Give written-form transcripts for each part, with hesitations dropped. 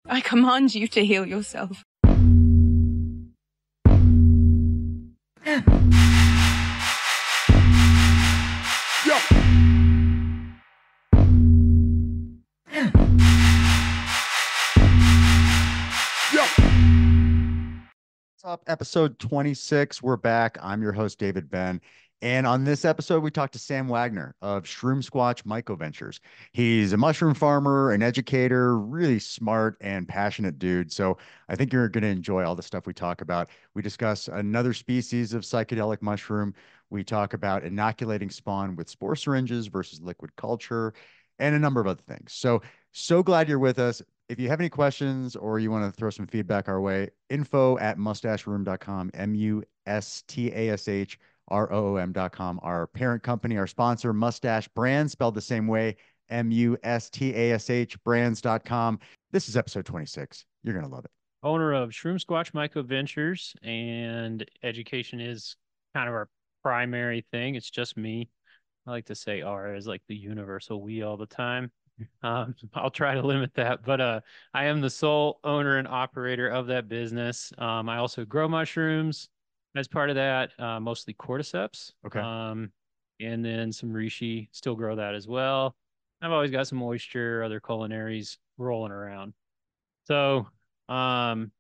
I command you to heal yourself. What's up? Episode 26. We're back. I'm your host, David Ben. And on this episode, we talked to Sam Wagner of Shroomsquatch Myco-Ventures. He's a mushroom farmer, an educator, really smart and passionate dude. So I think you're going to enjoy all the stuff we talk about. We discuss another species of psychedelic mushroom. We talk about inoculating spawn with spore syringes versus liquid culture, and a number of other things. So glad you're with us. If you have any questions or you want to throw some feedback our way, info@mustashroom.com, MUSTASHROOM.com. Our parent company, our sponsor, Mustache Brands, spelled the same way, MUSTASH brands.com. This is episode 26. You're going to love it. Owner of Shroomsquatch Myco-Ventures, and education is kind of our primary thing. It's just me. I like to say R is like the universal we all the time. I'll try to limit that, but I am the sole owner and operator of that business. I also grow mushrooms as part of that, mostly cordyceps. Okay. And then some reishi, still grow that as well. I've always got some moisture, other culinaries rolling around. So, um,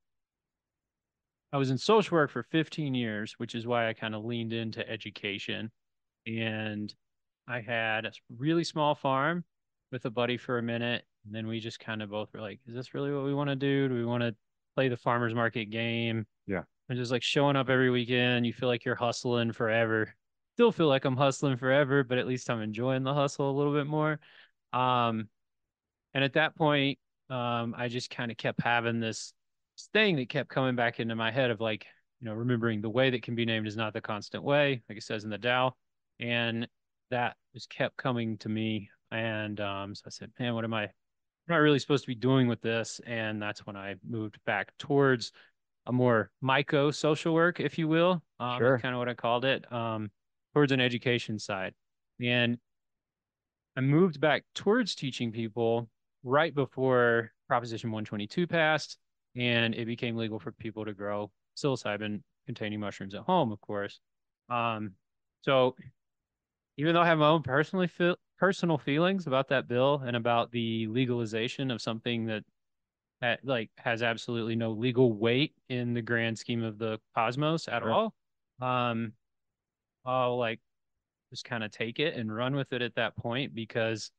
I was in social work for 15 years, which is why I kind of leaned into education. And I had a really small farm with a buddy for a minute. And then we just kind of both were like, is this really what we want to do? Do we want to play the farmer's market game? Yeah. And just like showing up every weekend, you feel like you're hustling forever. Still feel like I'm hustling forever, but at least I'm enjoying the hustle a little bit more. Um, and at that point, I just kind of kept having this thing that kept coming back into my head of like, remembering the way that can be named is not the constant way, like it says in the Tao. And that just kept coming to me. And so I said, man, am I really supposed to be doing with this? And that's when I moved back towards a more myco social work, if you will. Is Sure. kind of what I called it, towards an education side. And I moved back towards teaching people right before Proposition 122 passed, and it became legal for people to grow psilocybin containing mushrooms at home, of course. Um, so even though I have my own personal feelings about that bill and about the legalization of something that like has absolutely no legal weight in the grand scheme of the cosmos at Sure. all, um, I'll like just kind of take it and run with it at that point because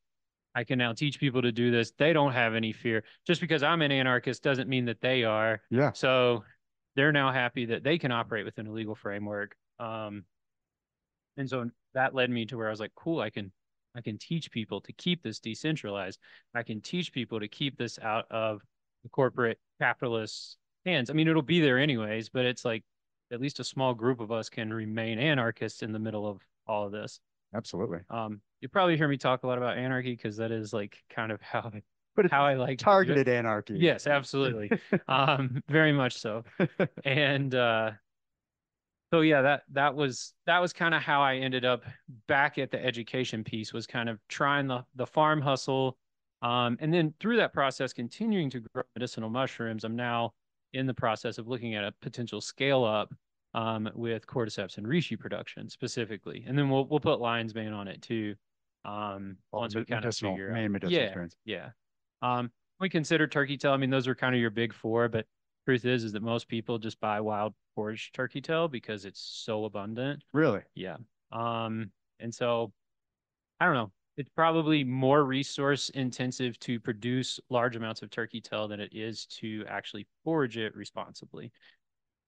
I can now teach people to do this. They don't have any fear. Just because I'm an anarchist doesn't mean that they are. Yeah. So they're now happy that they can operate within a legal framework. And so that led me to where I was like, cool, I can teach people to keep this decentralized. I can teach people to keep this out of the corporate capitalist hands. I mean, it'll be there anyways, but it's like at least a small group of us can remain anarchists in the middle of all of this. Absolutely. You probably hear me talk a lot about anarchy because that is like kind of But it's how I like to do it. targeted anarchy. Yes, absolutely. Very much so. And so yeah, that was kind of how I ended up back at the education piece, was kind of trying the farm hustle. And then through that process, continuing to grow medicinal mushrooms. I'm now in the process of looking at a potential scale up with cordyceps and reishi production specifically. And then we'll put lion's mane on it too. Once we kind of Medicinal, figure out. main medicinal Yeah, strains. yeah. We consider turkey tail. I mean, those are kind of your big four, but truth is that most people just buy wild foraged turkey tail because it's so abundant. Really? Yeah. Um, and so I don't know. It's probably more resource intensive to produce large amounts of turkey tail than it is to actually forage it responsibly.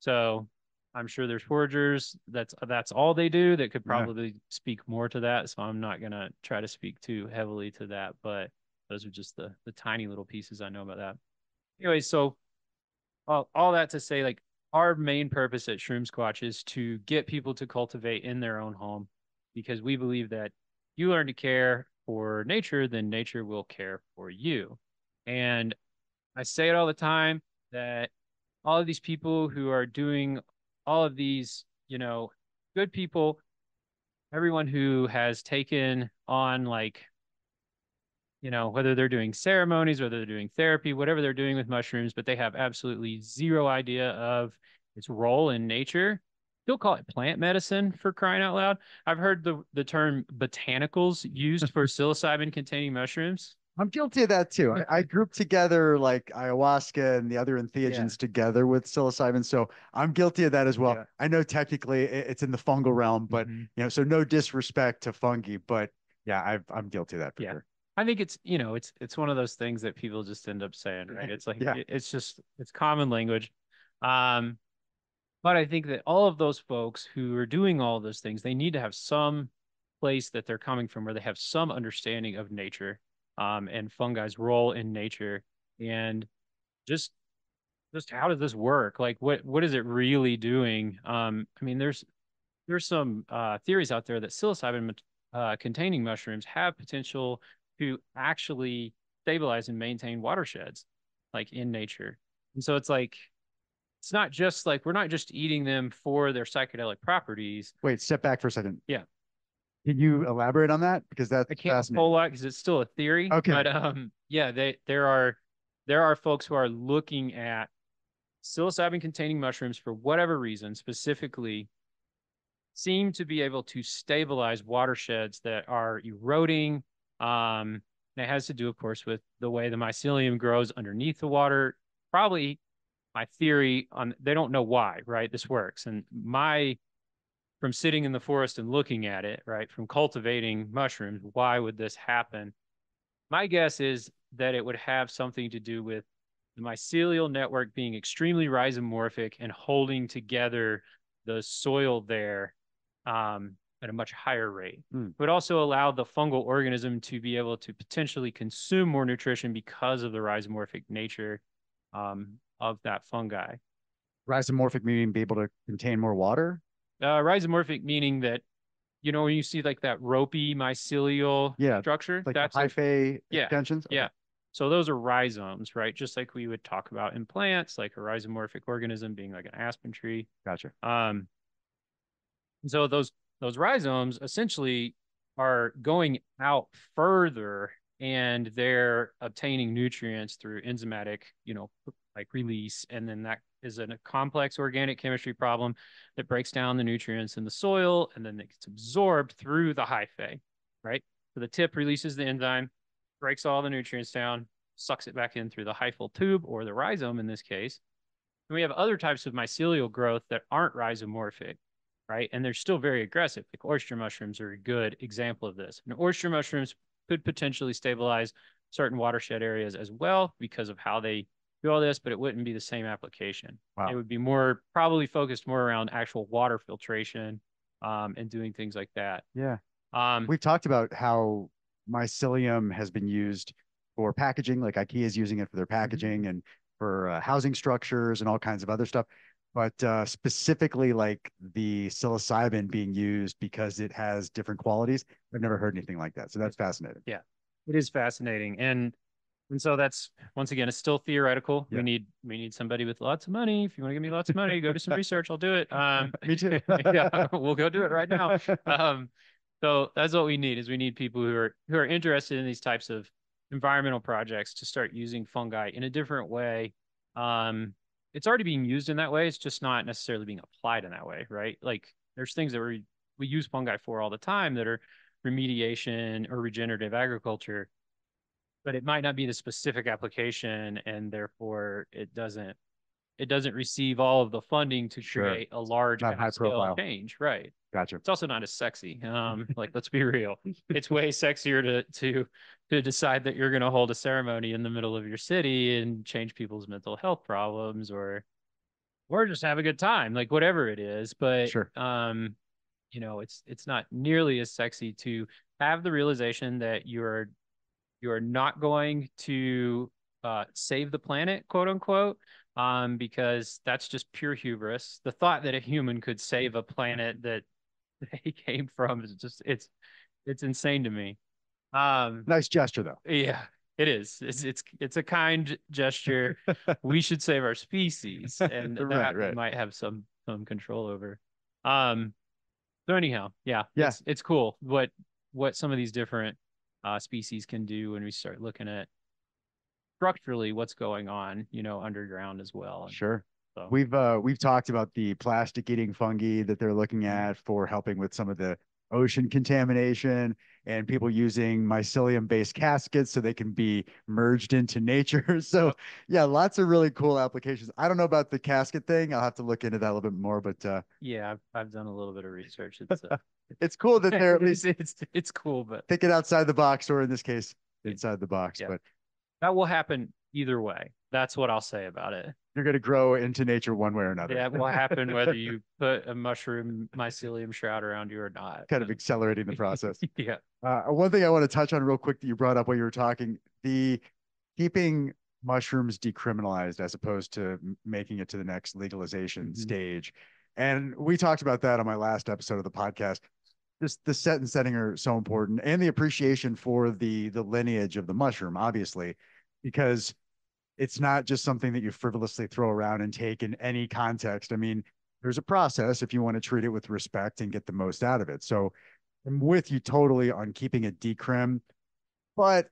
So I'm sure there's foragers that's all they do that could Yeah. probably speak more to that. So I'm not gonna try to speak too heavily to that, but those are just the tiny little pieces I know about that. Anyway, so all that to say, like our main purpose at Shroomsquatch is to get people to cultivate in their own home because we believe that you learn to care for nature, then nature will care for you. And I say it all the time that all of these people who are doing all of these, good people, everyone who has taken on like you know, whether they're doing ceremonies, whether they're doing therapy, whatever they're doing with mushrooms, but they have absolutely zero idea of its role in nature. Still call it plant medicine for crying out loud. I've heard the term botanicals used for psilocybin containing mushrooms. I'm guilty of that too. I group together like ayahuasca and the other Yeah. entheogens together with psilocybin. So I'm guilty of that as well. Yeah. I know technically it's in the fungal realm, but so no disrespect to fungi, but yeah, I'm guilty of that for Yeah. sure. I think it's, you know, it's one of those things that people just end up saying, right? It's like Yeah. it's just it's common language. Um, but I think that all of those folks who are doing all of those things, they need to have some place that they're coming from where they have some understanding of nature, and fungi's role in nature, and just how does this work? Like what is it really doing? I mean, there's some theories out there that psilocybin containing mushrooms have potential to actually stabilize and maintain watersheds, like in nature. And so it's like it's not just like we're not just eating them for their psychedelic properties. Wait, step back for a second. Yeah, Can you elaborate on that? Because that's I can't a fascinating. whole lot because it's still a theory. Okay. But yeah, there are folks who are looking at psilocybin containing mushrooms for whatever reason, specifically seem to be able to stabilize watersheds that are eroding. And it has to do, of course, with the way the mycelium grows underneath the water. Probably my theory on they don't know why, right? This works. And from sitting in the forest and looking at it, right, from cultivating mushrooms, why would this happen? My guess is that it would have something to do with the mycelial network being extremely rhizomorphic and holding together the soil there, at a much higher rate. It would also allow the fungal organism to be able to potentially consume more nutrition because of the rhizomorphic nature, of that fungi. Rhizomorphic meaning be able to contain more water? Rhizomorphic meaning that, you know, when you see like that ropey mycelial Yeah, structure, like the that's a hyphae yeah, extensions? Okay. yeah. So those are rhizomes, right? Just like we would talk about in plants, like a rhizomorphic organism being like an aspen tree. Gotcha. So those rhizomes essentially are going out further and they're obtaining nutrients through enzymatic, you know, like release. And then that is a complex organic chemistry problem that breaks down the nutrients in the soil and then it gets absorbed through the hyphae, right? So the tip releases the enzyme, breaks all the nutrients down, sucks it back in through the hyphal tube or the rhizome in this case. And we have other types of mycelial growth that aren't rhizomorphic, right? And they're still very aggressive. Like oyster mushrooms are a good example of this. And oyster mushrooms could potentially stabilize certain watershed areas as well because of how they do all this, but it wouldn't be the same application. Wow. It would be more probably focused more around actual water filtration, and doing things like that. Yeah. Um, We've talked about how mycelium has been used for packaging, like IKEA is using it for their packaging and for housing structures and all kinds of other stuff. But specifically, like the psilocybin being used because it has different qualities, I've never heard anything like that. So that's fascinating. yeah, it is fascinating. And so that's once again, it's still theoretical. Yeah. We need somebody with lots of money. If you want to give me lots of money, go do some research. I'll do it. Me too. Yeah, we'll go do it right now. So that's what we need is we need people who are interested in these types of environmental projects to start using fungi in a different way. It's already being used in that way. It's just not necessarily being applied in that way, right? Like there's things that we use fungi for all the time that are remediation or regenerative agriculture, but it might not be the specific application and therefore it doesn't receive all of the funding to Sure. create a large Not high scale profile. change, right? Gotcha. It's also not as sexy. Like let's be real, it's way sexier to decide that you're going to hold a ceremony in the middle of your city and change people's mental health problems or just have a good time, like whatever it is. But Sure. you know, it's not nearly as sexy to have the realization that you're not going to save the planet, quote unquote, because that's just pure hubris. The thought that a human could save a planet that they came from is just it's insane to me. Nice gesture though. Yeah, it is. It's a kind gesture. We should save our species, and that we Right. might have some control over. Um, so anyhow, yeah, Yeah. it's cool what some of these different species can do when we start looking at structurally what's going on, underground as well. Sure. So We've talked about the plastic eating fungi that they're looking at for helping with some of the ocean contamination, and people using mycelium based caskets so they can be merged into nature. So yep. yeah, lots of really cool applications. I don't know about the casket thing. I'll have to look into that a little bit more, but Yeah, I've done a little bit of research. it's cool that they're at least it's cool, but thinking outside the box, or in this case, inside the box. yeah, But that will happen either way. That's what I'll say about it. you're going to grow into nature one way or another. That will happen whether you put a mushroom mycelium shroud around you or not. Kind of accelerating the process. Yeah. One thing I want to touch on real quick that you brought up while you were talking, the keeping mushrooms decriminalized as opposed to making it to the next legalization stage. And we talked about that on my last episode of the podcast. Just the set and setting are so important, and the appreciation for the lineage of the mushroom, obviously, because it's not just something that you frivolously throw around and take in any context. I mean, there's a process if you want to treat it with respect and get the most out of it. So I'm with you totally on keeping it decrim, but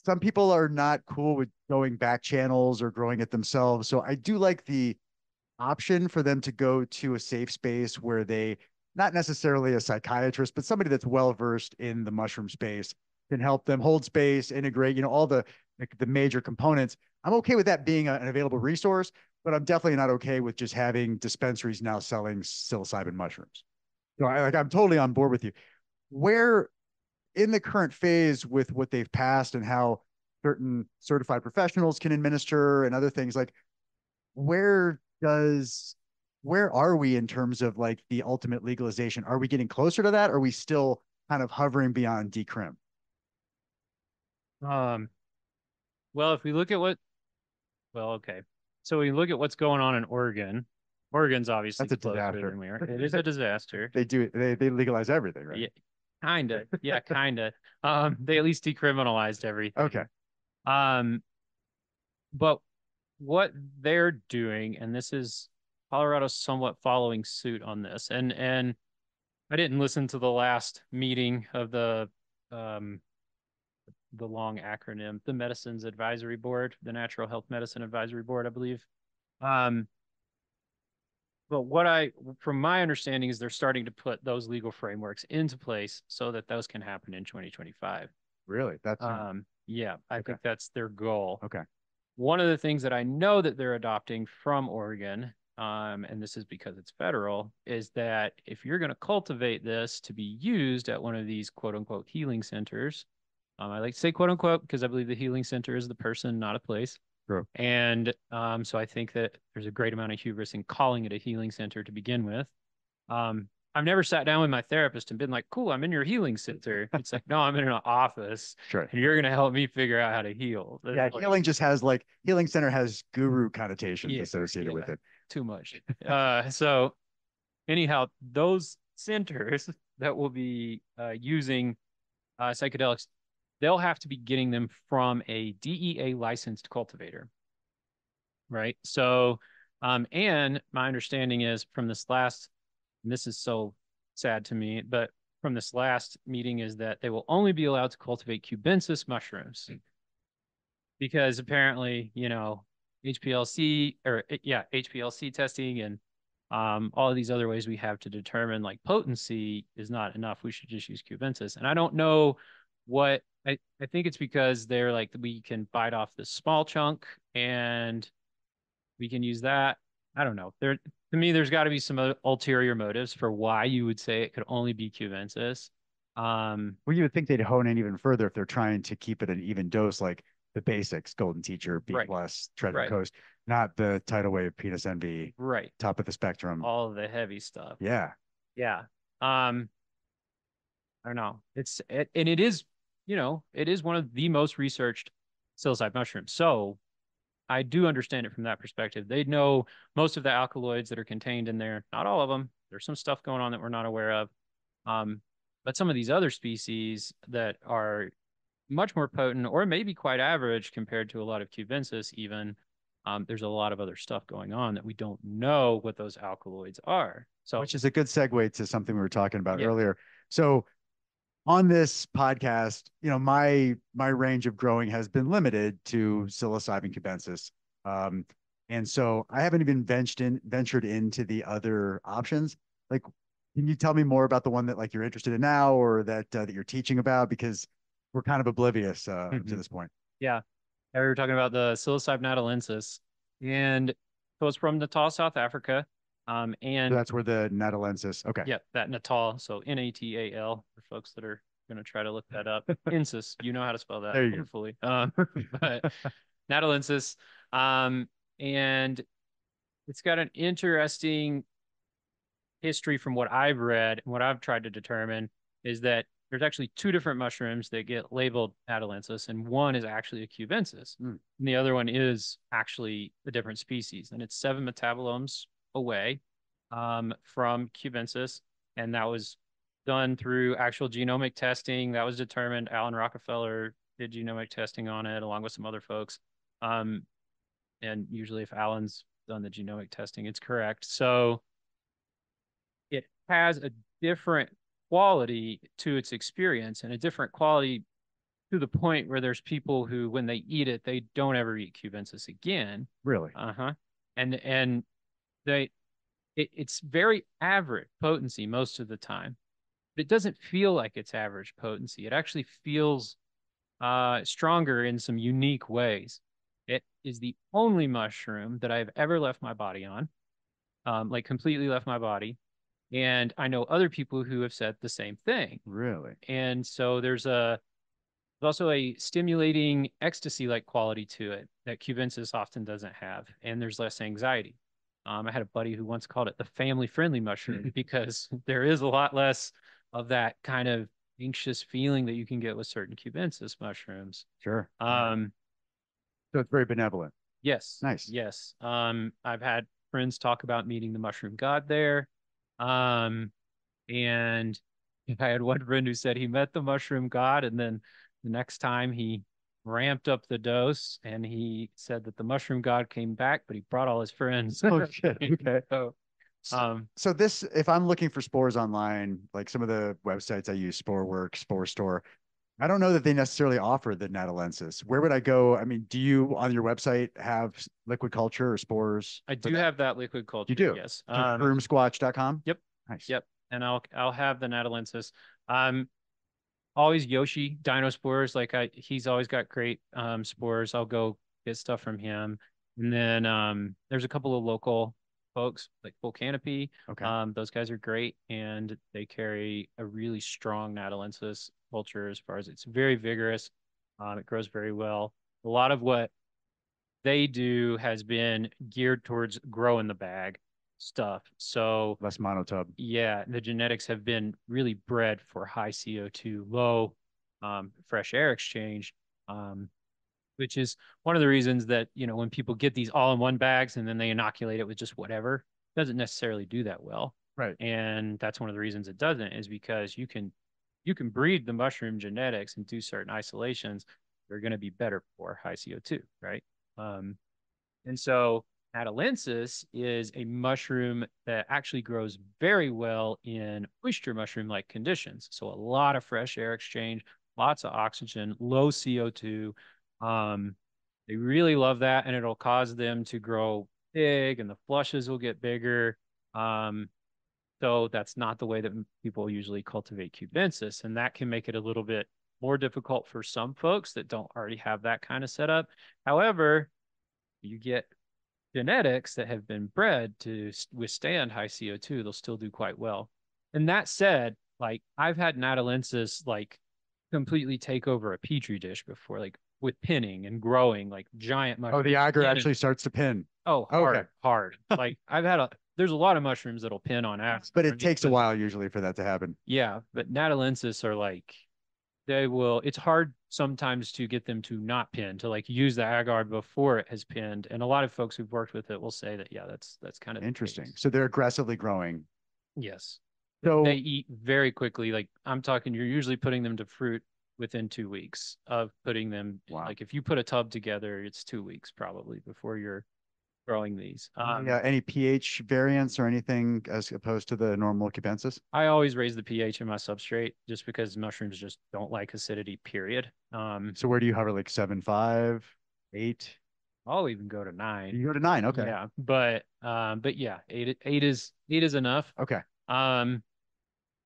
some people are not cool with going back channels or growing it themselves. So I do like the option for them to go to a safe space where they, not necessarily a psychiatrist, but somebody that's well versed in the mushroom space, can help them hold space, integrate, all the major components. I'm okay with that being an available resource, but I'm definitely not okay with just having dispensaries now selling psilocybin mushrooms. So I'm totally on board with you. Where in the current phase with what they've passed and how certain certified professionals can administer and other things, like where does where are we in terms of like the ultimate legalization? Are we getting closer to that? Or are we still kind of hovering beyond decrim? Um, well, if we look at okay. So we look at what's going on in Oregon. Oregon's obviously That's a closer disaster. than we are. It is a disaster. They legalize everything, right? Yeah, kinda. Yeah, kinda. They at least decriminalized everything. Okay. But what they're doing, and this is Colorado's somewhat following suit on this, and I didn't listen to the last meeting of um the long acronym, the Medicines Advisory Board, the Natural Health Medicine Advisory Board, I believe. Um, but from my understanding, is they're starting to put those legal frameworks into place so that those can happen in 2025. Really? That's Yeah, I okay. think that's their goal. Okay. One of the things that I know that they're adopting from Oregon, and this is because it's federal, is that if you're going to cultivate this to be used at one of these quote unquote healing centers, I like to say quote unquote because I believe the healing center is the person, not a place. True. And so I think that there's a great amount of hubris in calling it a healing center to begin with. I've never sat down with my therapist and been like, cool, I'm in your healing center. It's like, no, I'm in an office. Sure. And you're going to help me figure out how to heal. Yeah, healing just has like healing center has guru connotations associated with it. Too much. So anyhow, those centers that will be using psychedelics, they'll have to be getting them from a DEA licensed cultivator. Right. So, and my understanding is from this last, and this is so sad to me, but from this last meeting is that they will only be allowed to cultivate cubensis mushrooms because apparently, HPLC or yeah, HPLC testing and all of these other ways we have to determine like potency is not enough. We should just use cubensis. And I don't know what I think it's because they're like we can bite off the small chunk and we can use that. I don't know. To me, there's got to be some ulterior motives for why you would say it could only be cubensis. Well, you would think they'd hone in even further if they're trying to keep it an even dose, like the basics, Golden Teacher, B plus, Treasure Coast, not the tidal wave, penis envy, right, top of the spectrum, all the heavy stuff. Yeah. I don't know. And it is, it is one of the most researched psilocybin mushrooms. So I do understand it from that perspective. They know most of the alkaloids that are contained in there. Not all of them. There's some stuff going on that we're not aware of. But some of these other species that are much more potent or maybe quite average compared to a lot of cubensis even, there's a lot of other stuff going on that we don't know what those alkaloids are. So, which is a good segue to something we were talking about earlier. So on this podcast, my range of growing has been limited to psilocybin cubensis. Um, and so I haven't even ventured into the other options. Like, can you tell me more about the one that like you're interested in now, or that you're teaching about? Because we're kind of oblivious to this point. Yeah. We were talking about the psilocybe natalensis, and so it's from Natal, South Africa. So And that's where the natalensis. Okay. yeah, that Natal, so Natal for folks that are going to try to look that up. Insis, you know how to spell that, There you go. hopefully. But natalensis, and it's got an interesting history from what I've read and what I've tried to determine is that there's actually two different mushrooms that get labeled natalensis, and one is actually a cubensis, and the other one is actually a different species, and it's 7 metabolomes away from cubensis, and that was done through actual genomic testing. That was determined. Alan Rockefeller did genomic testing on it along with some other folks. And usually if Alan's done the genomic testing, it's correct. So it has a different quality to its experience and a different quality to the point where there's people who, when they eat it, they don't ever eat cubensis again. Really? Uh-huh. And it's very average potency most of the time. But it doesn't feel like it's average potency. It actually feels stronger in some unique ways. It is the only mushroom that I've ever left my body on, like completely left my body. And I know other people who have said the same thing. Really? And so there's also a stimulating ecstasy-like quality to it that cubensis often doesn't have. And there's less anxiety. I had a buddy who once called it the family-friendly mushroom because there is a lot less of that kind of anxious feeling that you can get with certain cubensis mushrooms. Sure. Um, So it's very benevolent. yes. Nice. Yes. I've had friends talk about meeting the mushroom god there. Um, and I had one friend who said he met the mushroom god, and then the next time he ramped up the dose, and he said that the mushroom god came back, but he brought all his friends. Oh shit. Okay. So, This, if I'm looking for spores online, like some of the websites I use, Sporework, Spore Store, I don't know that they necessarily offer the natalensis. Where would I go? I mean, do you on your website have liquid culture or spores? I do have that liquid culture. You do? Yes. Shroomsquatch.com? Yep. Nice. Yep. And I'll have the natalensis. Always Yoshi Dinospores. Like he's always got great spores. I'll go get stuff from him. And then there's a couple of local folks like Full Canopy. Okay. Those guys are great, and they carry a really strong natalensis culture as far as it's very vigorous. It grows very well. A lot of what they do has been geared towards grow in the bag stuff. So Less monotub. yeah, the genetics have been really bred for high CO2, low fresh air exchange, which is one of the reasons that, when people get these all-in-one bags and then they inoculate it with just whatever, it doesn't necessarily do that well. Right. And that's one of the reasons it doesn't, is because you can breed the mushroom genetics and do certain isolations. They're going to be better for high CO2, right? And so Natalensis is a mushroom that actually grows very well in oyster mushroom-like conditions. So a lot of fresh air exchange, lots of oxygen, low CO2. They really love that, and it'll cause them to grow big, and the flushes will get bigger. So that's not the way that people usually cultivate cubensis, and that can make it a little bit more difficult for some folks that don't already have that kind of setup. However, you get genetics that have been bred to withstand high CO2, they'll still do quite well. And that said, like I've had natalensis like completely take over a petri dish before, like with pinning and growing like giant mushrooms. Oh, the agar actually starts to pin. Oh, hard. Like there's a lot of mushrooms that'll pin on acid. But it takes a while usually for that to happen. Yeah, but natalensis are like, it's hard sometimes to get them to not pin, to like use the agar before it has pinned. And a lot of folks who've worked with it will say that, yeah, that's kind of interesting. So they're aggressively growing. Yes. So they eat very quickly. Like I'm talking, you're usually putting them to fruit within 2 weeks of putting them. Wow. Like if you put a tub together, it's 2 weeks probably before you're growing these. Any pH variance or anything as opposed to the normal cubensis? I always raise the pH in my substrate just because mushrooms just don't like acidity, period. So where do you hover, like 7.5, 8? I'll even go to 9. You go to 9, okay. Yeah, but yeah, eight is enough. Okay. Um,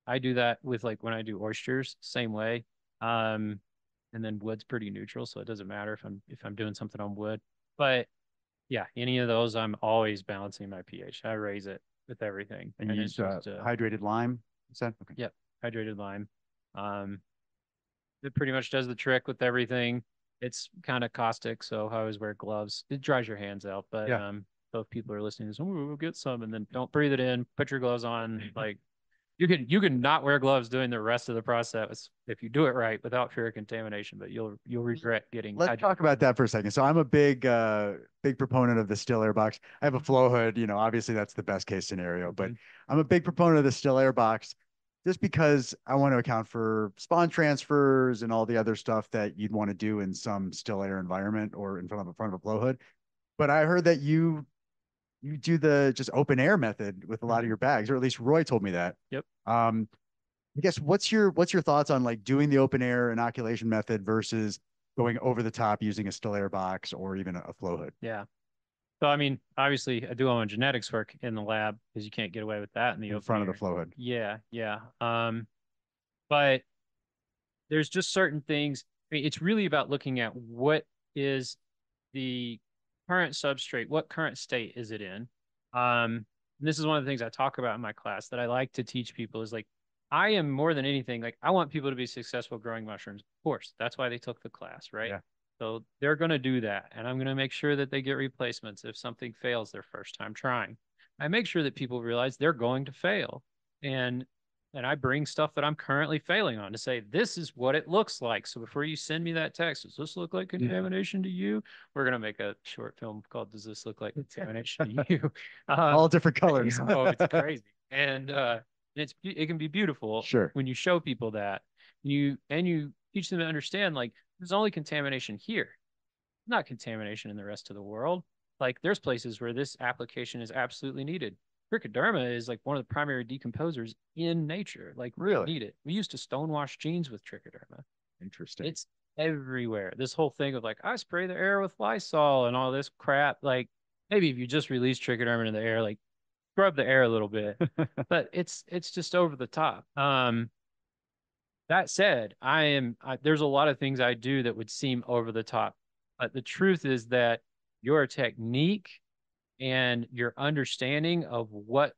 I do that with like when I do oysters, same way. Um, and then wood's pretty neutral, so it doesn't matter if I'm doing something on wood. But yeah, any of those, I'm always balancing my pH. I raise it with everything, And you use hydrated lime, you said? Okay. Yep, hydrated lime. Um, it pretty much does the trick with everything. It's kind of caustic, so I always wear gloves. It dries your hands out, but Yeah. so if people are listening, oh, we'll get some, and then don't breathe it in. Put your gloves on. Like you can not wear gloves doing the rest of the process if you do it right without fear of contamination, but you'll regret getting. Let's talk about that for a second. So I'm a big proponent of the still air box. I have a flow hood, obviously that's the best case scenario, but I'm a big proponent of the still air box just because I want to account for spawn transfers and all the other stuff that you'd want to do in some still air environment or in front of a flow hood. But I heard that you do the just open air method with a lot of your bags, or at least Roy told me that. Yep. I guess what's your thoughts on like doing the open air inoculation method versus going over the top using a still air box or even a flow hood? Yeah. So I mean, obviously, I do all my genetics work in the lab because you can't get away with that in the In open front of air. the flow hood. Yeah, yeah. But there's just certain things. I mean, it's really about looking at what is the current substrate, what current state is it in? And this is one of the things I talk about in my class that I like to teach people is like, I am more than anything, like I want people to be successful growing mushrooms. Of course, that's why they took the class, right? Yeah. So they're going to do that. And I'm going to make sure that they get replacements if something fails their first time trying. I make sure that people realize they're going to fail. And and I bring stuff that I'm currently failing on to say, this is what it looks like. So before you send me that text, does this look like contamination to you? We're going to make a short film called Does This Look Like Contamination to You? All different colors. Oh, it's crazy. And it can be beautiful Sure. when you show people that you teach them to understand like there's only contamination here, not contamination in the rest of the world. Like there's places where this application is absolutely needed. Trichoderma is like one of the primary decomposers in nature. Like we Really? need it. We used to stonewash jeans with trichoderma. Interesting. It's everywhere. This whole thing of like I spray the air with Lysol and all this crap. Like maybe if you just release trichoderma into the air, like scrub the air a little bit, but it's just over the top. That said, there's a lot of things I do that would seem over the top, but the truth is that your technique and your understanding of what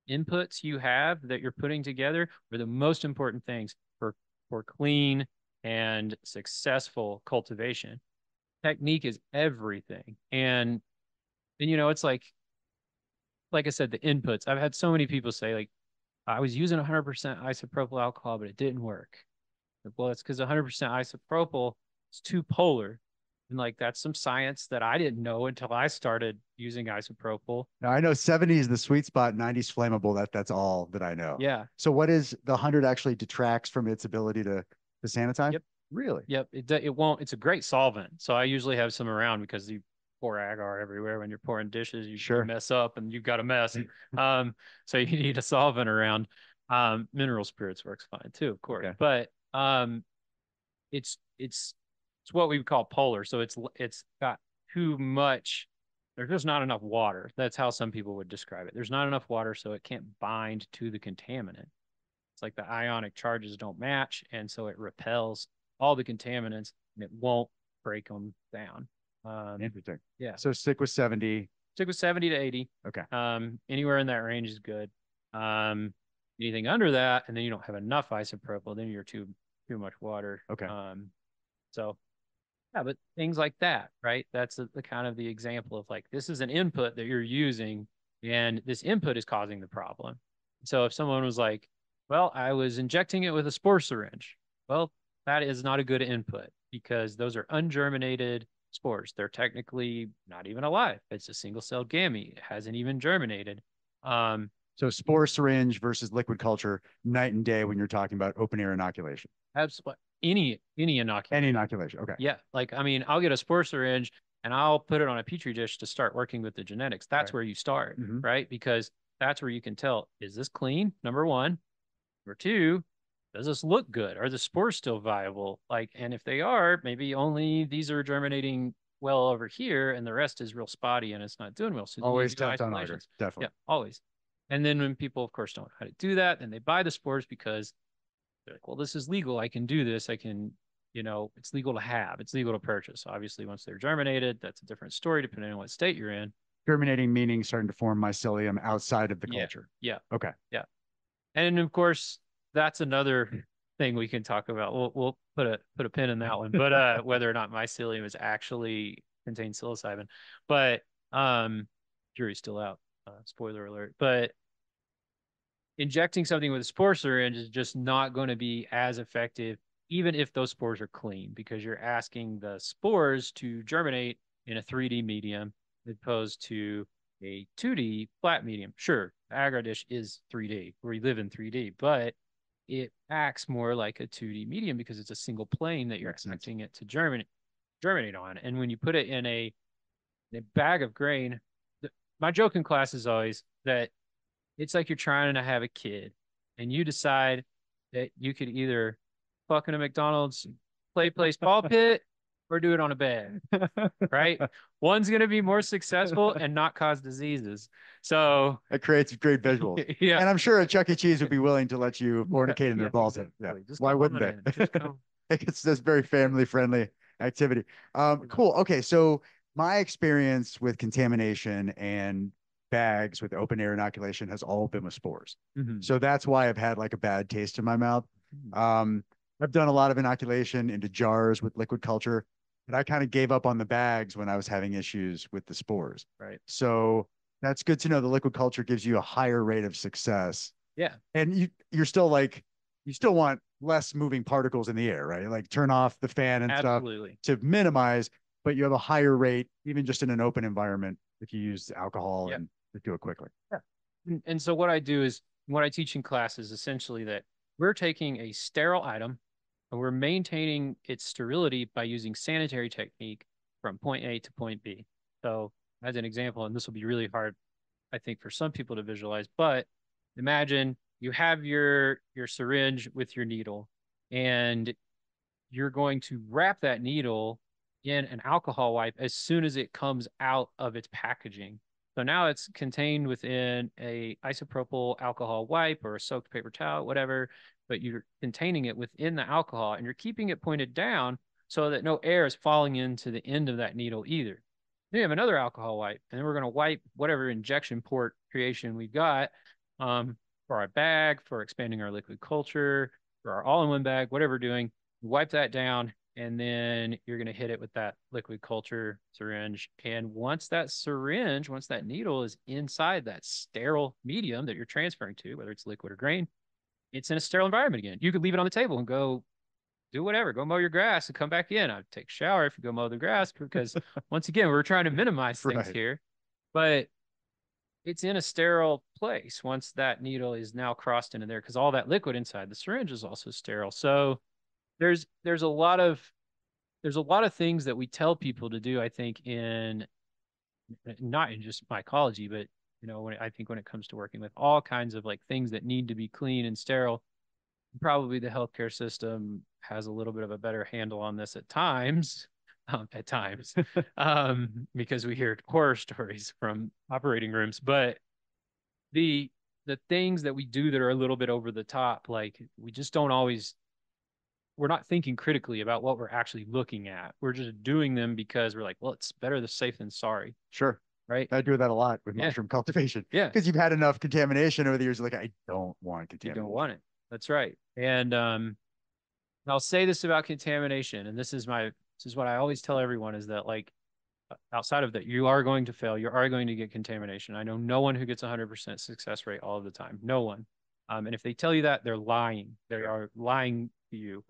inputs you have that you're putting together are the most important things for clean and successful cultivation. Technique is everything. And it's like I said, the inputs. I've had so many people say like I was using 100% isopropyl alcohol, but it didn't work. Well, it's because 100% isopropyl is too polar. And like that's some science that I didn't know until I started using isopropyl. Now I know 70 is the sweet spot, 90's flammable. That's all that I know. Yeah. So what is the 100 actually detracts from its ability to sanitize? Yep. Really? Yep. It won't. It's a great solvent. So I usually have some around because you pour agar everywhere when you're pouring dishes. You mess up and you've got a mess. So you need a solvent around. Mineral spirits works fine too, of course. Okay. But it's what we would call polar. So it's got too much. There's just not enough water. That's how some people would describe it. There's not enough water, so it can't bind to the contaminant. It's like the ionic charges don't match, and so it repels all the contaminants, and it won't break them down. Interesting. Yeah. So stick with 70. Stick with 70 to 80. Okay. Anywhere in that range is good. Anything under that, and then you don't have enough isopropyl, then you're too much water. Okay. So yeah, but things like that, right? That's the kind of the example of like this is an input that you're using, and this input is causing the problem. So if someone was like, well, I was injecting it with a spore syringe. Well, that is not a good input because those are ungerminated spores. They're technically not even alive. It's a single-celled gamete. It hasn't even germinated. So spore syringe versus liquid culture, night and day when you're talking about open air inoculation. Absolutely. Any inoculation. Any inoculation. Okay. Yeah. Like, I mean, I'll get a spore syringe and I'll put it on a petri dish to start working with the genetics. That's right. where you start, Mhm. right? Because that's where you can tell, is this clean? Number one. Number two, does this look good? Are the spores still viable? Like, and if they are, maybe only these are germinating well over here and the rest is real spotty and it's not doing well. So Always you do test on agar, isolations. definitely. Yeah, always. And then when people, of course, don't know how to do that, then they buy the spores because they're like, well, this is legal. I can do this. I can, it's legal to have. It's legal to purchase. Obviously, once they're germinated, that's a different story depending on what state you're in. Germinating meaning starting to form mycelium outside of the culture. Yeah. Okay. Yeah. And of course, that's another thing we can talk about. We'll put a pin in that one, but whether or not mycelium is actually contains psilocybin, but jury's still out. Spoiler alert. But injecting something with a spore syringe is just not going to be as effective, even if those spores are clean, because you're asking the spores to germinate in a 3D medium as opposed to a 2D flat medium. Sure, agar dish is 3D. We live in 3D, but it acts more like a 2D medium because it's a single plane that you're expecting it to germinate on. And when you put it in a bag of grain, my joke in class is always that it's like you're trying to have a kid and you decide that you could either fuck in a McDonald's play place ball pit or do it on a bed, right? One's going to be more successful and not cause diseases. So it creates great visuals. Yeah. And I'm sure a Chuck E. Cheese would be willing to let you fornicate in their balls. Exactly. Yeah. Why wouldn't they? It's this very family friendly activity. Cool. Okay. So my experience with contamination and bags with open air inoculation has all been with spores. Mhm. So that's why I've had like a bad taste in my mouth. I've done a lot of inoculation into jars with liquid culture, but I kind of gave up on the bags when I was having issues with the spores. Right. So that's good to know. The liquid culture gives you a higher rate of success. Yeah. And you're still like, you still want less moving particles in the air, right? Like turn off the fan and Absolutely. stuff to minimize, but you have a higher rate, even just in an open environment, if you use alcohol and do it quickly. Yeah. And so what I do is what I teach in class is essentially that we're taking a sterile item and we're maintaining its sterility by using sanitary technique from point A to point B. So as an example, and this will be really hard, I think, for some people to visualize, but imagine you have your syringe with your needle and you're going to wrap that needle in an alcohol wipe as soon as it comes out of its packaging. So now it's contained within a isopropyl alcohol wipe or a soaked paper towel, whatever, but you're containing it within the alcohol and you're keeping it pointed down so that no air is falling into the end of that needle either. Then you have another alcohol wipe, and then we're going to wipe whatever injection port creation we've got for our bag, for expanding our liquid culture, for our all-in-one bag, whatever we're doing. Wipe that down, and then you're going to hit it with that liquid culture syringe. And once that needle is inside that sterile medium that you're transferring to, whether it's liquid or grain, it's in a sterile environment again. You could leave it on the table and go do whatever, go mow your grass and come back in. I'd take a shower if you go mow the grass because once again, we're trying to minimize things here, but it's in a sterile place once that needle is now crossed into there because all that liquid inside the syringe is also sterile. So there's a lot of things that we tell people to do, I think, in not in just mycology, but I think when it comes to working with all kinds of like things that need to be clean and sterile, probably the healthcare system has a little bit of a better handle on this at times, because we hear horror stories from operating rooms. But the things that we do that are a little bit over the top, like we just don't always, we're not thinking critically about what we're actually looking at. We're just doing them because we're like, well, it's better the safe than sorry. Sure. Right. I do that a lot with mushroom cultivation. Yeah. Because you've had enough contamination over the years. Like, I don't want contamination. You don't want it. That's right. And I'll say this about contamination, and this is what I always tell everyone is that, like, outside of that, you are going to fail. You are going to get contamination. I know no one who gets 100% success rate all of the time. No one. And if they tell you that, they're lying. They are lying to you.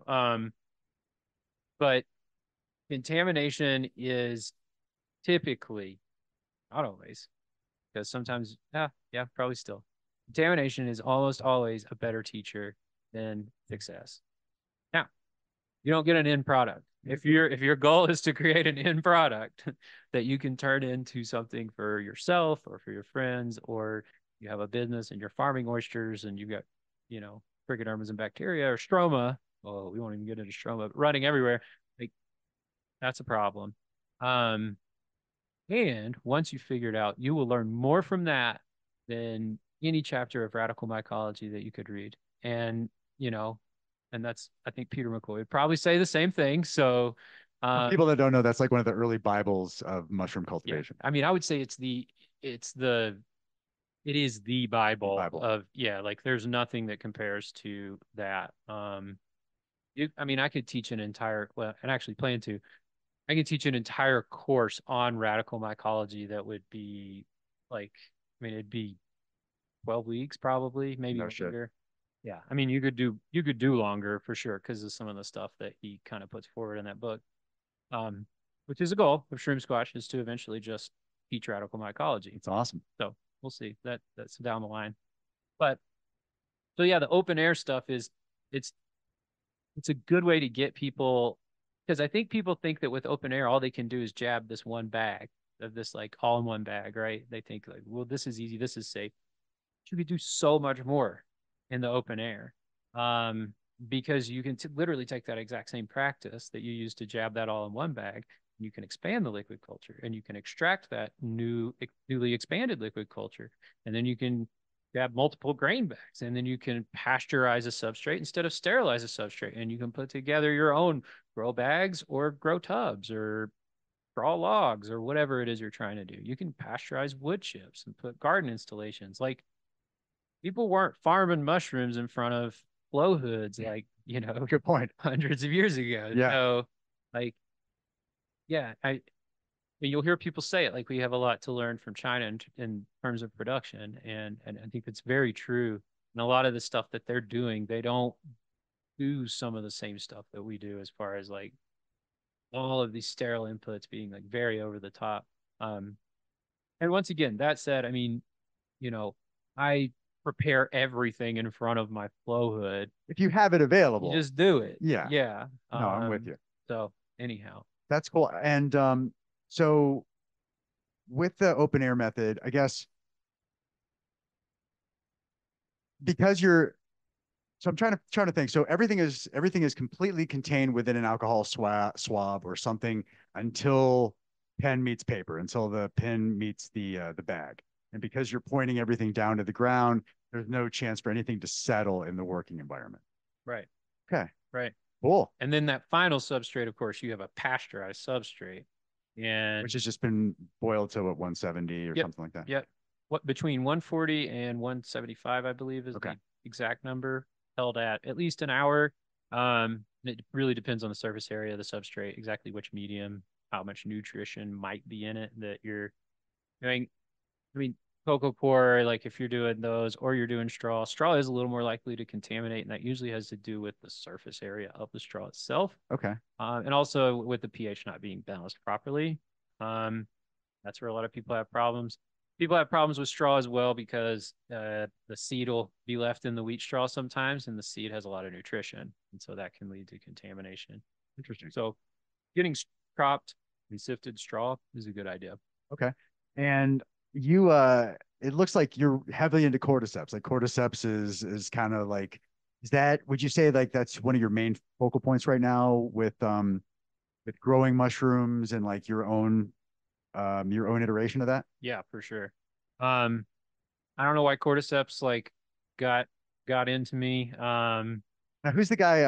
But contamination is typically, not always, because sometimes, yeah, probably still. Contamination is almost always a better teacher than success. Now, you don't get an end product. If your goal is to create an end product that you can turn into something for yourself or for your friends, or you have a business and you're farming oysters and you've got, trichodermas and bacteria or stroma. Oh, we won't even get into stroma, but running everywhere. Like that's a problem. Um, and once you figure it out, you will learn more from that than any chapter of radical mycology that you could read. And, you know, and that's, I think Peter McCoy would probably say the same thing. So, For people that don't know, that's like one of the early Bibles of mushroom yeah, cultivation. I mean, I would say it is the Bible, Bible. of, yeah, like there's nothing that compares to that. I mean, I could teach an entire, well, and actually plan to, I can teach an entire course on radical mycology that would be like, I mean, it'd be 12 weeks probably, maybe No shit. longer. Yeah. I mean, you could do longer for sure because of some of the stuff that he kind of puts forward in that book. Um, which is a goal of Shroomsquatch, is to eventually just teach radical mycology. It's awesome. So we'll see. That's down the line. But so yeah, the open air stuff it's it's a good way to get people, because I think people think that with open air all they can do is jab this one bag of this like all in one bag, right? They think like, well, this is easy, this is safe. But you could do so much more in the open air. Um, because you can literally take that exact same practice that you use to jab that all in one bag, you can expand the liquid culture and you can extract that newly expanded liquid culture, and then you can have multiple grain bags, and then you can pasteurize a substrate instead of sterilize a substrate, and you can put together your own grow bags or grow tubs or draw logs or whatever it is you're trying to do. You can pasteurize wood chips and put garden installations. Like people weren't farming mushrooms in front of flow hoods, like, Good point. hundreds of years ago. Yeah. So like, yeah, you'll hear people say it, like we have a lot to learn from China in terms of production. And I think it's very true. And a lot of the stuff that they're doing, they don't do some of the same stuff that we do, as far as like all of these sterile inputs being like very over the top. Um, and once again, that said, I mean, you know, I prepare everything in front of my flow hood. If you have it You available. just do it. Yeah. Yeah. No, I'm with you. So anyhow, That's cool. And so with the open air method, I guess because you're so I'm trying to think. So everything is completely contained within an alcohol swab or something until pen meets paper, until the pin meets the bag. And because you're pointing everything down to the ground, there's no chance for anything to settle in the working environment. right, Okay, right. cool. And then that final substrate, of course, you have a pasteurized substrate. And Which has just been boiled to what 170 or yep, something like that. yep. What between 140 and 175, I believe, is Okay. the exact number, held at least an hour. It really depends on the surface area of the substrate, exactly which medium, how much nutrition might be in it that you're doing. I mean, cocoa core, like if you're doing those or you're doing straw is a little more likely to contaminate, and that usually has to do with the surface area of the straw itself. Okay. And also with the pH not being balanced properly. Um, that's where a lot of people have problems. People have problems with straw as well because the seed will be left in the wheat straw sometimes, and the seed has a lot of nutrition, and so that can lead to contamination. Interesting. So, getting cropped and sifted straw is a good idea. Okay. And you it looks like you're heavily into cordyceps. Like cordyceps is kind of like is that would you say like that's one of your main focal points right now with growing mushrooms and like your own iteration of that? Yeah, for sure. Um, I don't know why cordyceps like got got into me. Now who's the guy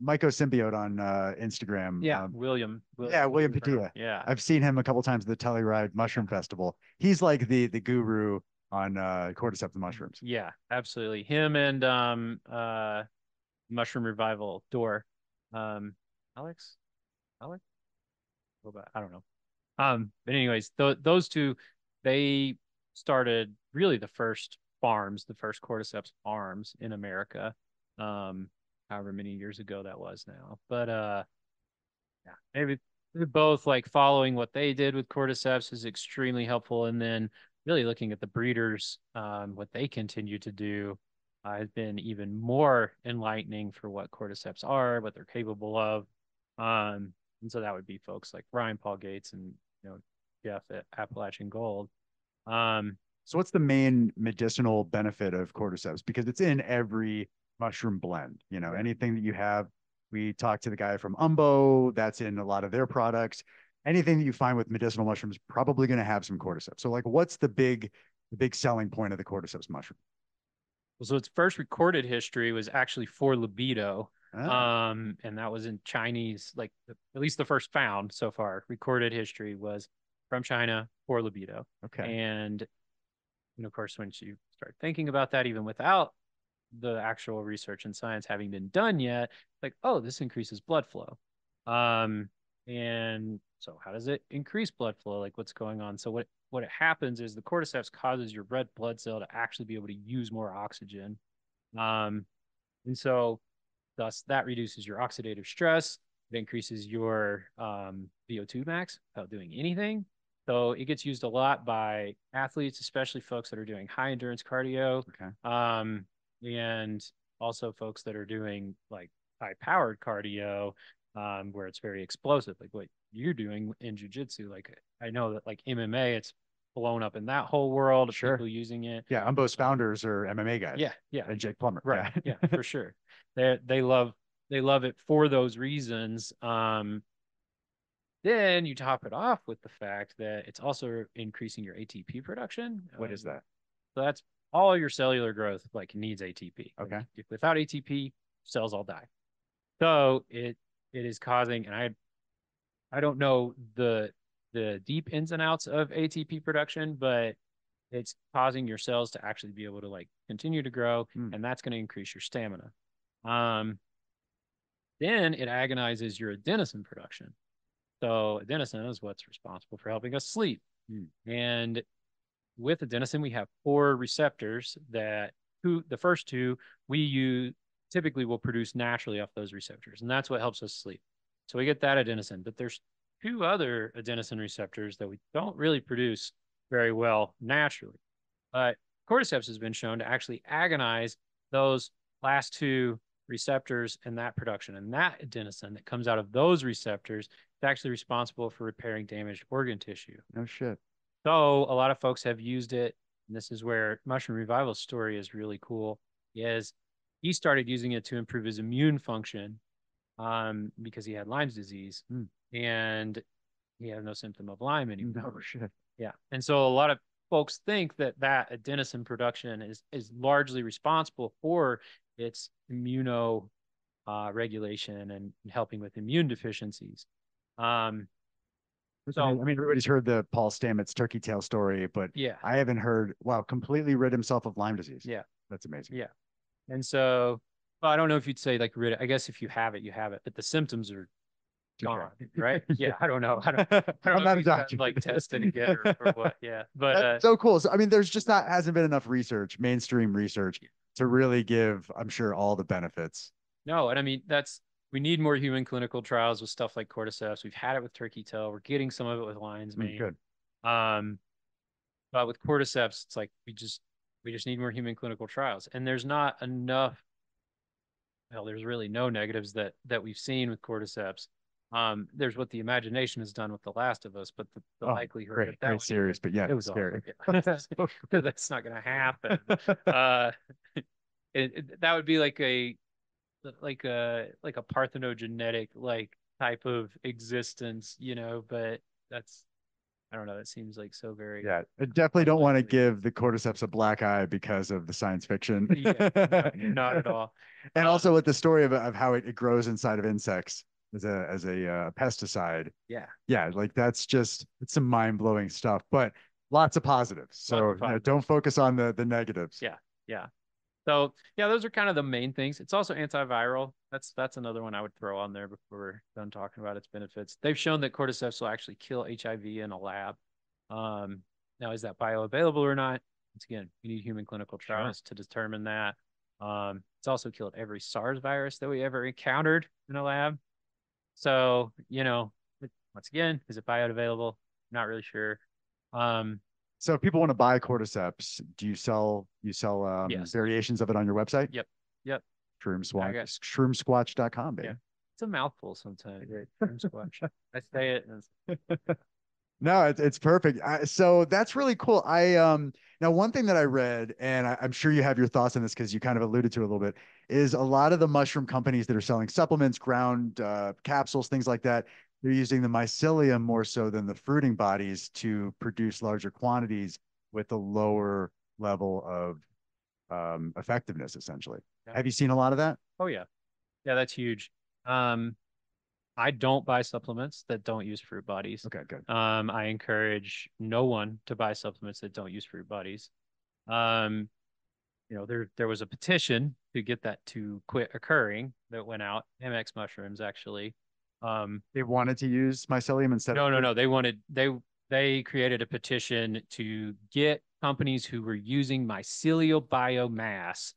Myco-Symbiote on Instagram? Yeah, William. Yeah, William Brown. Padilla. Yeah, I've seen him a couple times at the Telluride Mushroom Festival. He's like the guru on cordyceps and mushrooms. yeah, absolutely. Him and Mushroom Revival Door. Um, Alex, Alex, I don't know. But anyways, those two, they started really the first farms, the first cordyceps farms in America. However many years ago that was now. But yeah, maybe they're both like following what they did with cordyceps is extremely helpful, and then really looking at the breeders, what they continue to do has been even more enlightening for what cordyceps are, what they're capable of. And so that would be folks like Ryan Paul Gates and Jeff at Appalachian Gold. So what's the main medicinal benefit of cordyceps? Because it's in every mushroom blend. Anything that you have. We talked to the guy from Umbo. That's in a lot of their products. Anything that you find with medicinal mushrooms probably going to have some cordyceps. So, like, what's the big selling point of the cordyceps mushroom? So its first recorded history was actually for libido. Ah. And that was in Chinese, like at least the first found so far recorded history was from China for libido. Okay. And of course, once you start thinking about that, even without the actual research and science having been done yet, like, oh, this increases blood flow. And so how does it increase blood flow? Like what's going on? So what it happens is the cordyceps causes your red blood cell to actually be able to use more oxygen. And so thus that reduces your oxidative stress. It increases your VO2 max without doing anything. So it gets used a lot by athletes, especially folks that are doing high endurance cardio. Okay. And also folks that are doing like high powered cardio, where it's very explosive, like what you're doing in jujitsu. Like I know that like MMA, it's blown up in that whole world of people using it. Yeah, Umbo's founders are MMA guys. Yeah, yeah. And Jake Plummer. Right. Yeah, for sure. They love it for those reasons. Then you top it off with the fact that it's also increasing your ATP production. What is that? So that's all your cellular growth like needs ATP. Okay. If without ATP, cells all die. So it is causing, and I don't know the deep ins and outs of ATP production, but it's causing your cells to actually be able to like continue to grow, and that's going to increase your stamina. Then it agonizes your adenosine production. So adenosine is what's responsible for helping us sleep. And with adenosine, we have 4 receptors that the first 2 we typically will produce naturally off those receptors, and that's what helps us sleep. So we get that adenosine, but there's 2 other adenosine receptors that we don't really produce very well naturally. But cordyceps has been shown to actually agonize those last 2 receptors and that production. And that adenosine that comes out of those receptors is actually responsible for repairing damaged organ tissue. No shit. So a lot of folks have used it, and this is where Mushroom Revival's story is really cool, is he started using it to improve his immune function because he had Lyme's disease, and he had no symptom of Lyme anymore. No shit. Yeah. And so a lot of folks think that adenosine production is largely responsible for its immuno regulation and helping with immune deficiencies. So, I mean, everybody's heard the Paul Stamets turkey tail story, but yeah, I haven't heard, wow, completely rid himself of Lyme disease. Yeah. That's amazing. Yeah. And so, well, I don't know if you'd say like rid. I guess if you have it, but the symptoms are gone, right? Yeah, I don't know. I'm not a doctor. Like tested again or what? Yeah, but that's so cool. So I mean, there's just hasn't been enough research, mainstream research, to really give, I'm sure, all the benefits. No, and I mean we need more human clinical trials with stuff like cordyceps. We've had it with turkey tail. We're getting some of it with lion's mane. Good. But with cordyceps, it's like we just need more human clinical trials, and there's not enough. Well, there's really no negatives that we've seen with cordyceps. There's what the imagination has done with The Last of Us, but the likelihood great series, but yeah, it was scary. That's not going to happen. That would be like a parthenogenetic like type of existence, but that's, I don't know. That seems like so very. Yeah, I definitely don't want to give the cordyceps a black eye because of the science fiction. Yeah, no, not at all. And also with the story of how it grows inside of insects as a pesticide. Yeah. Yeah, like it's some mind-blowing stuff, but lots of positives. So don't focus on the negatives. Yeah. Yeah. So yeah, those are kind of the main things. It's also antiviral. That's another one I would throw on there before we're done talking about its benefits. They've shown that cordyceps will actually kill HIV in a lab. Now, is that bioavailable or not? Once again, we need human clinical trials to determine that. It's also killed every SARS virus that we ever encountered in a lab. So, once again, is it bioavailable? Not really sure. So if people want to buy cordyceps, do you sell Yes. variations of it on your website? Yep. Shroomsquatch.com, baby. it's a mouthful sometimes, right? Shroomsquatch. I say it and it's No, it's perfect. So that's really cool. Now one thing that I read, and I'm sure you have your thoughts on this because you kind of alluded to it a little bit, is a lot of the mushroom companies that are selling supplements, ground capsules, things like that, they're using the mycelium more so than the fruiting bodies to produce larger quantities with a lower level of effectiveness, essentially. yeah. Have you seen a lot of that? Oh yeah. Yeah, that's huge. Um, I don't buy supplements that don't use fruit bodies. Okay, good. I encourage no one to buy supplements that don't use fruit bodies. Um, there was a petition to get that to quit occurring that went out. MX mushrooms actually. They wanted to use mycelium instead of No, no, fruit. no. They created a petition to get companies who were using mycelial biomass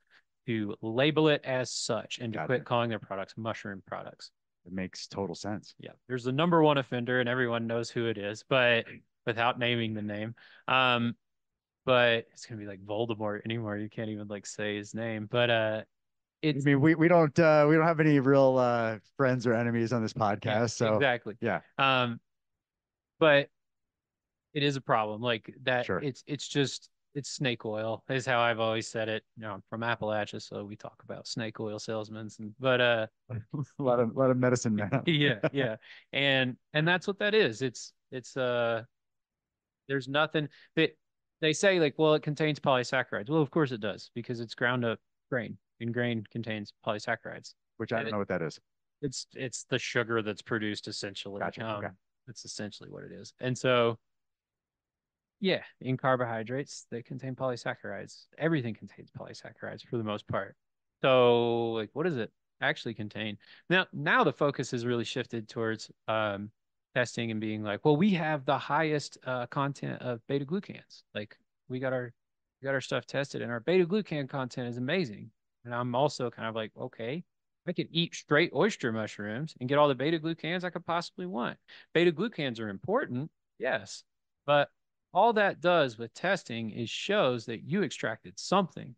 to label it as such and to Gotcha. quit calling their products mushroom products. It makes total sense. Yeah, there's the number one offender, and everyone knows who it is, but without naming the name. Um, but it's gonna be like Voldemort anymore. You can't even like say his name. But I it's mean, we don't have any real friends or enemies on this yeah, podcast, so exactly. yeah, But it is a problem. Like that, sure. it's just it's snake oil is how I've always said it. I'm from Appalachia, so we talk about snake oil salesmen. But A lot of medicine man. yeah, yeah, and that's what that is. It's there's nothing that they say like, well, it contains polysaccharides. Well, of course it does because it's ground up grain, and grain contains polysaccharides. Which I And don't know what that is. it's the sugar that's produced essentially. Gotcha. Okay. That's essentially what it is. And so, yeah, in carbohydrates, they contain polysaccharides. Everything contains polysaccharides for the most part. So, like, what does it actually contain? Now the focus has really shifted towards testing and being like, well, we have the highest content of beta glucans. Like, we got our stuff tested, and our beta glucan content is amazing. And I'm also kind of like, okay, I could eat straight oyster mushrooms and get all the beta glucans I could possibly want. Beta glucans are important, yes, but all that does with testing is shows that you extracted something.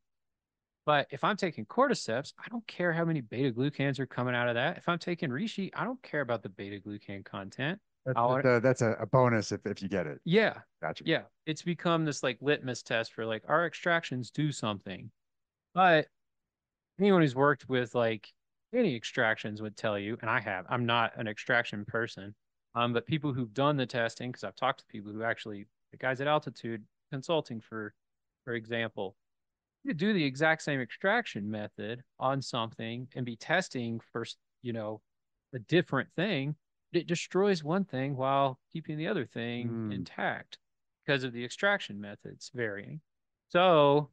But if I'm taking cordyceps, I don't care how many beta glucans are coming out of that. If I'm taking reishi, I don't care about the beta glucan content. I want That's a bonus if you get it. yeah, Gotcha. yeah. It's become this like litmus test for like our extractions do something. But anyone who's worked with like any extractions would tell you, and I have, I'm not an extraction person, but people who've done the testing, because I've talked to people who actually, the guys at Altitude Consulting, for example, you could do the exact same extraction method on something and be testing for, you know, a different thing. It destroys one thing while keeping the other thing Mm, intact because of the extraction methods varying. So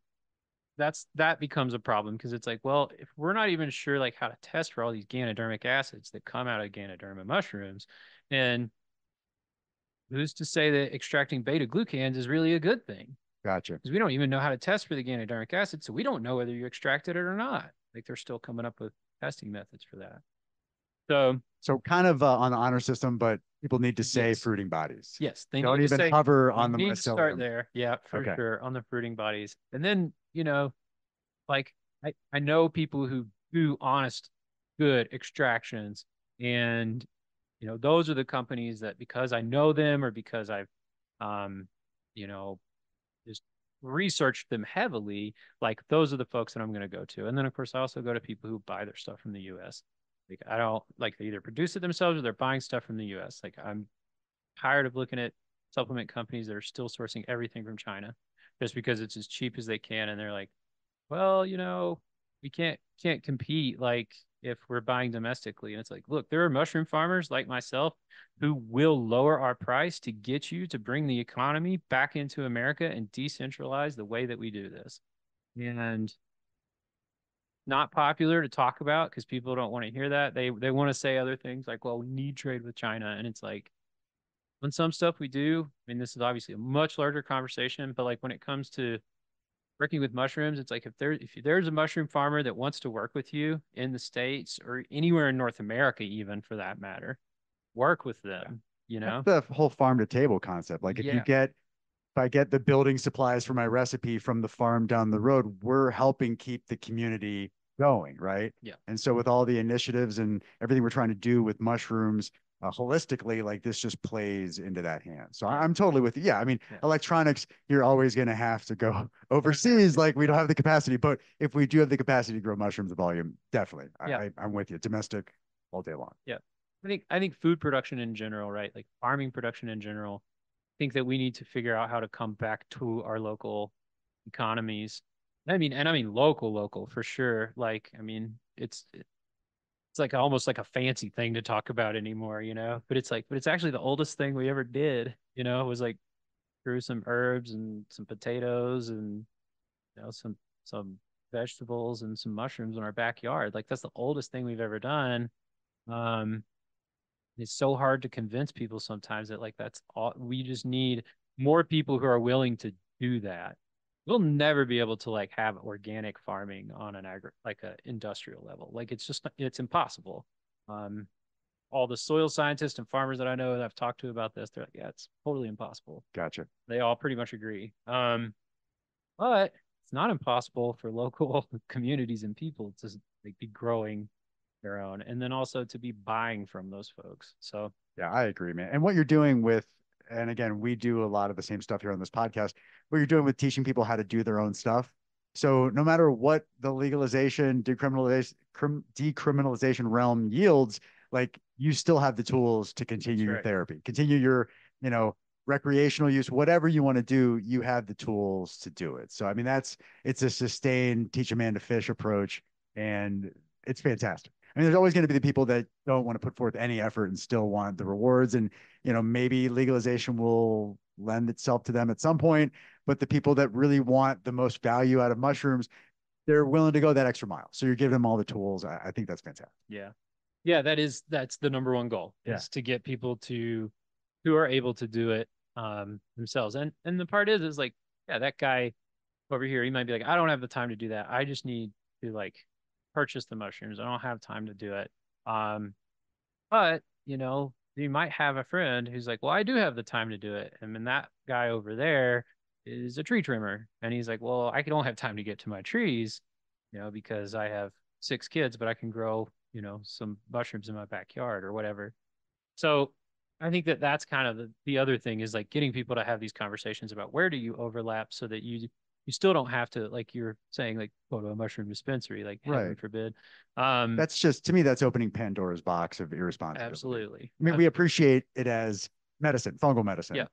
that becomes a problem because it's like, well, if we're not even sure like how to test for all these ganodermic acids that come out of Ganoderma mushrooms, then who's to say that extracting beta glucans is really a good thing? gotcha. Because we don't even know how to test for the ganodermic acid, so we don't know whether you extracted it or not. Like they're still coming up with testing methods for that. So So kind of on the honor system, but people need to say yes, fruiting bodies. yes, they Don't need to even say hover you on the need to start mycelium. there. Yeah, for Okay. sure on the fruiting bodies, and then like I know people who do honest, good extractions, and those are the companies that because I know them or because I've um you know just researched them heavily, like those are the folks that I'm going to go to. And then of course I also go to people who buy their stuff from the US. Like I don't like they either produce it themselves or they're buying stuff from the US. Like I'm tired of looking at supplement companies that are still sourcing everything from China just because it's as cheap as they can and they're like, well, we can't compete like if we're buying domestically. And it's like, look, there are mushroom farmers like myself who will lower our price to get you to bring the economy back into America and decentralize the way that we do this. And not popular to talk about because people don't want to hear that. They want to say other things like, well, we need trade with China. And it's like on some stuff we do. I mean, this is obviously a much larger conversation, but like when it comes to working with mushrooms, it's like if there's a mushroom farmer that wants to work with you in the States or anywhere in North America, even for that matter, work with them, you That's know? the whole farm to table concept. Like Yeah. if I get the building supplies for my recipe from the farm down the road, we're helping keep the community going, right? Yeah. And so with all the initiatives and everything we're trying to do with mushrooms, holistically, like this just plays into that hand. So I'm totally with you. Yeah, I mean, electronics, you're always going to have to go overseas. Like we don't have the capacity, but if we do have the capacity to grow mushrooms volume, definitely, I'm with you. Domestic all day long. Yeah. I think food production in general, right? Like farming production in general, I think that we need to figure out how to come back to our local economies. I mean local for sure. Like, I mean, it's like almost like a fancy thing to talk about anymore, but it's actually the oldest thing we ever did, it was like grew some herbs and some potatoes and some vegetables and some mushrooms in our backyard. Like that's the oldest thing we've ever done. Um, it's so hard to convince people sometimes that like that's all we just need more people who are willing to do that. We'll never be able to like have organic farming on an like a industrial level. Like it's impossible. Um, all the soil scientists and farmers that I know that I've talked to about this, they're like, yeah, it's totally impossible. Gotcha. They all pretty much agree. But it's not impossible for local communities and people to like be growing their own, and then also to be buying from those folks. So yeah, I agree, man. And what you're doing with, and again, we do a lot of the same stuff here on this podcast, what you're doing with teaching people how to do their own stuff. So no matter what the legalization, decriminalization realm yields, like you still have the tools to continue your therapy, continue your, you know, recreational use, whatever you want to do, you have the tools to do it. So, I mean, it's a sustained teach a man to fish approach, and it's fantastic. I mean, there's always going to be the people that don't want to put forth any effort and still want the rewards. And, maybe legalization will lend itself to them at some point. But the people that really want the most value out of mushrooms, they're willing to go that extra mile. So you're giving them all the tools. I think that's fantastic. yeah. Yeah, that's the number one goal is to get people who are able to do it themselves. And the part is like, yeah, that guy over here, he might be like, I don't have the time to do that. I just need to like purchase the mushrooms. I don't have time to do it. But you might have a friend who's like, well, I do have the time to do it. And then that guy over there is a tree trimmer. And he's like, well, I don't have time to get to my trees, because I have 6 kids, but I can grow, some mushrooms in my backyard or whatever. So I think that that's kind of the other thing is like getting people to have these conversations about where do you overlap so that you still don't have to, like you're saying, like go to a mushroom dispensary, like heaven forbid. That's just, to me, that's opening Pandora's box of irresponsibility. Absolutely. I mean, we appreciate it as medicine, fungal medicine. Yeah.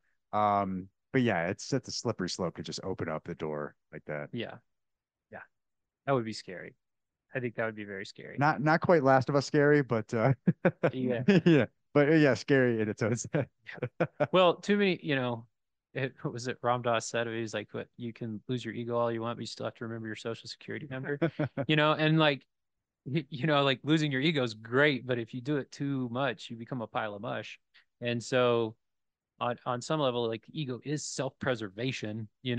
But yeah, it's a slippery slope to just open up the door like that. Yeah. Yeah. That would be scary. I think that would be very scary. Not quite Last of Us scary, but yeah. Yeah. But yeah, scary in its own sense. Well, too many, what was it Ram Dass said? He was like, "What you can lose your ego all you want, but you still have to remember your social security number." And like, like losing your ego is great, but if you do it too much, you become a pile of mush. And so, on some level, like ego is self-preservation. You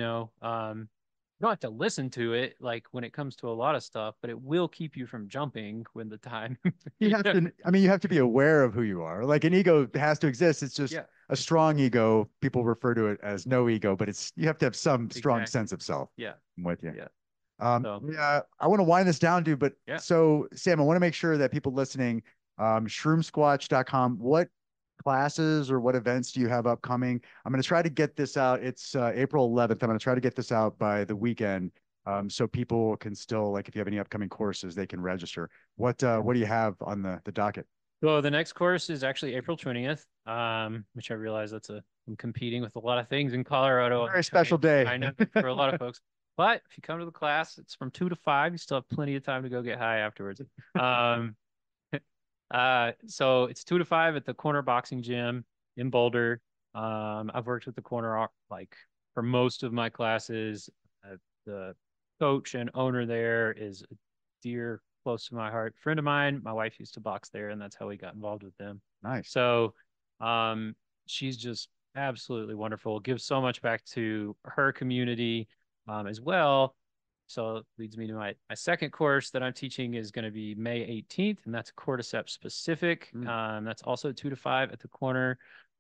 don't have to listen to it like when it comes to a lot of stuff, but it will keep you from jumping when the time. You have to, I mean, you have to be aware of who you are. Like an ego has to exist. It's just a strong ego. People refer to it as no ego, but you have to have some strong sense of self. Yeah. I'm with you. Yeah. Yeah, I want to wind this down, dude. But so Sam, I want to make sure that people listening, shroomsquatch.com, what classes or what events do you have upcoming? I'm going to try to get this out. It's April 11th. I'm going to try to get this out by the weekend. So people can still, like, if you have any upcoming courses, they can register. What do you have on the docket? Well, the next course is actually April 20th, which I realize I'm competing with a lot of things in Colorado. Very special day. I know for a lot of folks. But if you come to the class, it's from 2 to 5. You still have plenty of time to go get high afterwards. So it's 2 to 5 at the Corner Boxing Gym in Boulder. I've worked with the Corner like for most of my classes. The coach and owner there is a dear, close to my heart friend of mine. My wife used to box there, and that's how we got involved with them. Nice. So, she's just absolutely wonderful. Gives so much back to her community, as well. So it leads me to my second course that I'm teaching is going to be May 18th, and that's cordyceps specific. That's also 2 to 5 at the Corner.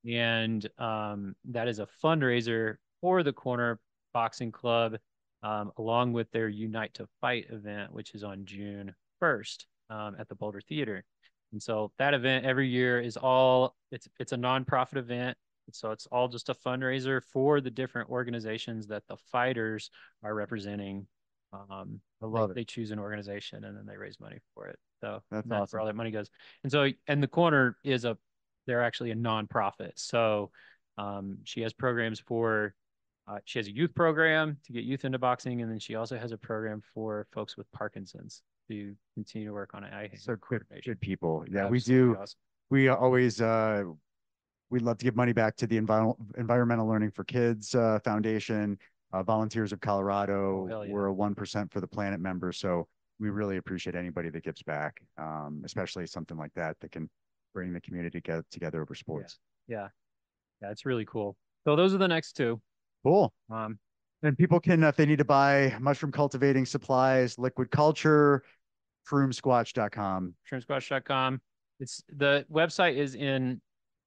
And that is a fundraiser for the Corner Boxing Club. along with their Unite to Fight event, which is on June 1st at the Boulder Theater. And so that event every year is it's a nonprofit event. So it's all just a fundraiser for the different organizations that the fighters are representing. I love it. They choose an organization and then they raise money for it. So That's where awesome. all that money goes. And so, and the corner they're actually a nonprofit. So she has programs for, she has a youth program to get youth into boxing. And then she also has a program for folks with Parkinson's to continue to work on eye So coordination. good people. Yeah, we Absolutely do. awesome. We always we'd love to give money back to the Environmental Learning for Kids Foundation, Volunteers of Colorado. Oh, yeah. We're a 1% for the Planet member, so we really appreciate anybody that gives back, especially something like that that can bring the community together over sports. Yeah, it's really cool. So those are the next two. Cool. Um, And people can, if they need to buy mushroom cultivating supplies, liquid culture, shroomsquatch.com. shroomsquatch.com. The website is in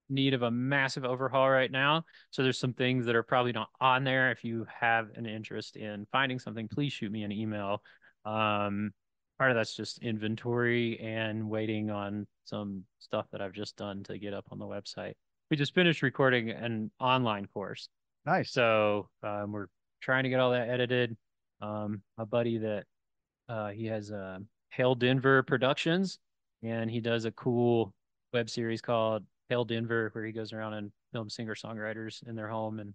need of a massive overhaul right now. So there's some things that are probably not on there. If you have an interest in finding something, please shoot me an email. Part of that's just inventory and waiting on some stuff that I've just done to get up on the website. We just finished recording an online course. Nice. So we're trying to get all that edited. A buddy that he has Hail Denver Productions, and he does a cool web series called Hail Denver, where he goes around and films singer-songwriters in their home. And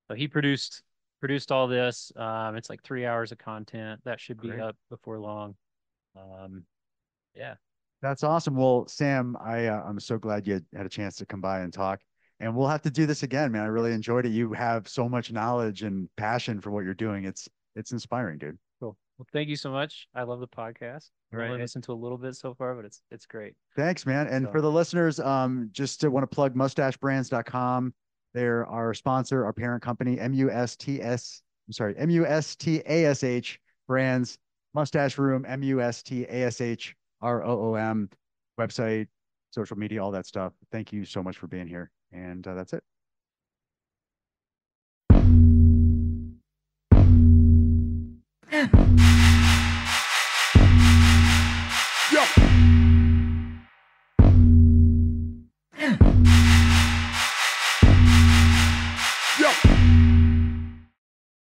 so he produced all this. It's like 3 hours of content that should be up before long. Yeah. That's awesome. Well, Sam, I'm so glad you had a chance to come by and talk. And we'll have to do this again, man. I really enjoyed it. You have so much knowledge and passion for what you're doing. It's inspiring, dude. Cool. Well, thank you so much. I love the podcast. I've only listened to a little bit so far, but it's great. Thanks, man. And for the listeners, just want to plug mustashebrands.com. They're our sponsor, our parent company, MUSTASH brands, Mustache Room, MUSTASHROOM website, social media, all that stuff. Thank you so much for being here. And that's it.